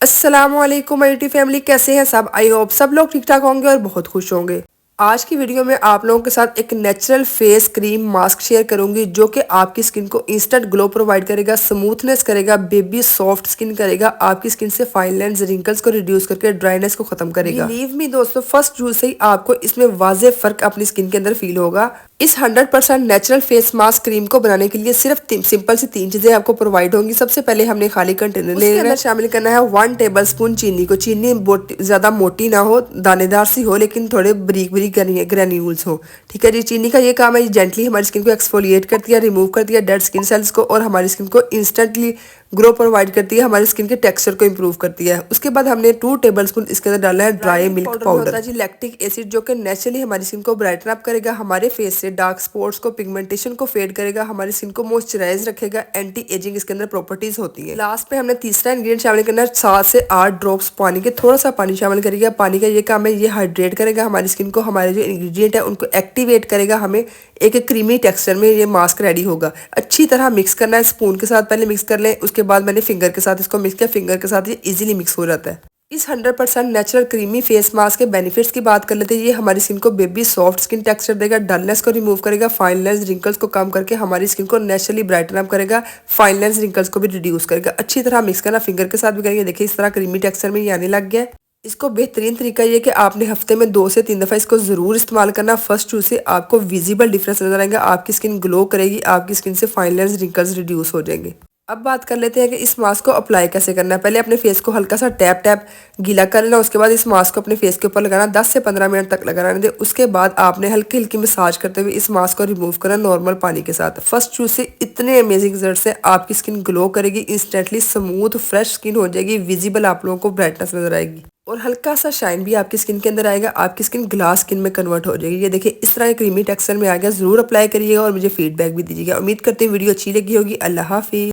अस्सलाम वालेकुम my YouTube family, कैसे हैं सब। आई होप सब लोग ठीक ठाक होंगे और बहुत खुश होंगे। आज की वीडियो में आप लोगों के साथ एक natural face cream mask share करूंगी जो कि आपकी स्किन को इंस्टेंट ग्लो प्रोवाइड करेगा, स्मूथनेस करेगा, बेबी सॉफ्ट स्किन करेगा, आपकी स्किन से फाइन लाइंस रिंकल्स को रिड्यूस करके ड्राइनेस को खत्म करेगा। बिलीव मी दोस्तों, फर्स्ट यूज से ही आपको इसमें वाजे फर्क अपनी स्किन के अंदर फील होगा। इस 100% नेचुरल फेस मास्क क्रीम को बनाने के लिए सिर्फ सिंपल सी 3 चीजें आपको प्रोवाइड होंगी। सबसे पहले हमने खाली कंटेनर ले लेना है, शामिल करना है 1 टेबल स्पून चीनी को। चीनी ज्यादा मोटी ना हो, दानेदार सी हो, लेकिन थोड़े बारीक बारीक ग्रेन्यूल्स हो। ठीक है जी। चीनी का ये काम है, जेंटली हमारी स्किन को एक्सफोलिएट करती है, रिमूव करती है डेड स्किन सेल्स को और हमारी स्किन को इंस्टेंटली ग्रो प्रोवाइड करती है, हमारी स्किन के टेक्सचर को इंप्रूव करती है। उसके बाद हमने 2 टेबलस्पून इसके अंदर डालना है ड्राई मिल्क पाउडर। होता है जी लैक्टिक एसिड, जो कि नेचुरली हमारी स्किन को ब्राइटन अप करेगा, हमारे फेस से डार्क स्पॉट्स को, पिगमेंटेशन को फेड करेगा, हमारी स्किन को मॉइस्चराइज रखेगा, एंटी एजिंग इसके अंदर प्रॉपर्टीज होती है। लास्ट में हमने तीसरा इंग्रेडिएंट शामिल करना है 7 से 8 ड्रॉप्स पानी के। थोड़ा सा पानी शामिल करेगा। पानी का ये काम है, ये हाइड्रेट करेगा हमारी स्किन को, हमारे जो इंग्रेडिएंट है उनको एक्टिवेट करेगा, हमें एक क्रीमी टेक्सचर में ये मास्क रेडी होगा। अच्छी तरह मिक्स करना है, स्पून के साथ पहले मिक्स कर लें, उसके बाद मैंने फिंगर के साथ इसको मिक्स किया। फिंगर के साथ ये इजीली मिक्स हो जाता है। इस 100% नेचुरल क्रीमी फेस मास्क के बेनिफिट्स की बात कर लेते हैं। ये हमारी स्किन को बेबी सॉफ्ट स्किन टेक्सचर देगा, डलनेस को रिमूव करेगा, फाइन लाइंस रिंकल्स को कम करके हमारी स्किन को नेचुरली ब्राइटन अप करेगा, फाइन लाइंस रिंकल्स को भी रिड्यूस करेगा। अच्छी तरह मिक्स करना, फिंगर के साथ भी करेंगे। देखिए इस तरह क्रीमी टेक्सचर में ये आने लग गया है। इसको बेहतरीन तरीका ये कि आपने हफ्ते में 2 से 3 दफ़ा इसको ज़रूर इस्तेमाल करना। फर्स्ट यूज से आपको विजिबल डिफरेंस नजर आएगा, आपकी स्किन ग्लो करेगी, आपकी स्किन से फाइन लाइंस रिंकल्स रिड्यूस हो जाएंगे। अब बात कर लेते हैं कि इस मास्क को अप्लाई कैसे करना है। पहले अपने फेस को हल्का सा टैप टैप गीला कर लेना। उसके बाद इस मास्क को अपने फेस के ऊपर लगाना, 10 से 15 मिनट तक लगाना दे। उसके बाद आपने हल्की हल्की मसाज करते हुए इस मास्क को रिमूव करना नॉर्मल पानी के साथ। फर्स्ट यूज से इतने अमेजिंग रिजल्ट है, आपकी स्किन ग्लो करेगी, इंस्टेंटली स्मूथ फ्रेश स्किन हो जाएगी, विजिबल आप लोगों को ब्राइटनेस नजर आएगी और हल्का सा शाइन भी आपकी स्किन के अंदर आएगा। आपकी स्किन ग्लास स्किन में कन्वर्ट हो जाएगी। ये देखिए इस तरह क्रीमी टेक्सचर में आ गया। जरूर अप्लाई करिएगा और मुझे फीडबैक भी दीजिएगा। उम्मीद करते हैं वीडियो अच्छी लगी होगी। अल्लाह हाफिज।